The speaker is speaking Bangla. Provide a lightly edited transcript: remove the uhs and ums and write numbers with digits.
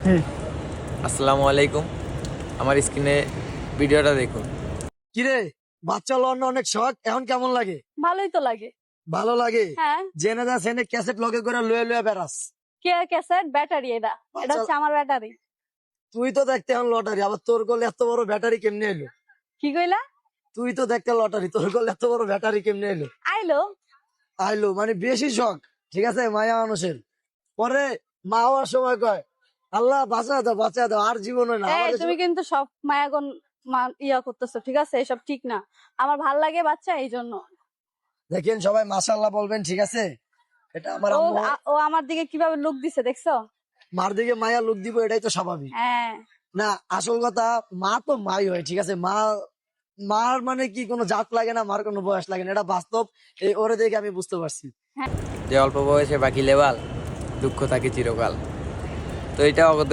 হুম। আসসালামু আলাইকুম। আমার স্ক্রিনে ভিডিওটা দেখুন। কিরে, বাচ্চা লওয়ার অনেক শখ, এখন কেমন লাগে? ভালোই তো লাগে। ভালো লাগে। হ্যাঁ। জেনে যা সেনে ক্যাসেট লগে করে লয়ে লয়ে বেড়াস। কে ক্যাসেট ব্যাটারি এটা বাচ্চা, হচ্ছে আমার ব্যাটারি। তুই তো দেখতে এখন লটারি, আবার তোর গলে এত বড় ব্যাটারি কেমনে এলো? কি কইলা? তুই তো দেখতে লটারি, তোর গলে এত বড় ব্যাটারি কেমনে এলো? আইলো। আইলো মানে বেশি শখ। ঠিক আছে, মায়া মানুষের। পরে মা হওয়ার সময় কয়, আল্লাহ বাঁচা দাও আর জীবন হয় না এই আমার তুমি কিন্তু সব মায়াগন ইয়া করতেছো, ঠিক আছে? এসব ঠিক না। আমার ভাল লাগে বাচ্চা, এই জন্য। দেখেন সবাই মাশাআল্লাহ বলবেন, ঠিক আছে? এটা আমার ও আম্মু। ও আমার দিকে কিভাবে লুক দিছে দেখছো? মার দিকে মায়া লোক দিব, এটাই তো স্বাভাবিক। হ্যাঁ। না, আসল কথা, মা তো মাই হয়, ঠিক আছে? মার মানে কি কোনো জাত লাগে না, মার কোনো বয়স লাগে না, এটা বাস্তব। এই ওরে দেখে আমি বুঝতে পারছি। যে অল্প বয়সে বাকি লেবাল, দুঃখ থাকে চিরকাল। তো এটা ওদের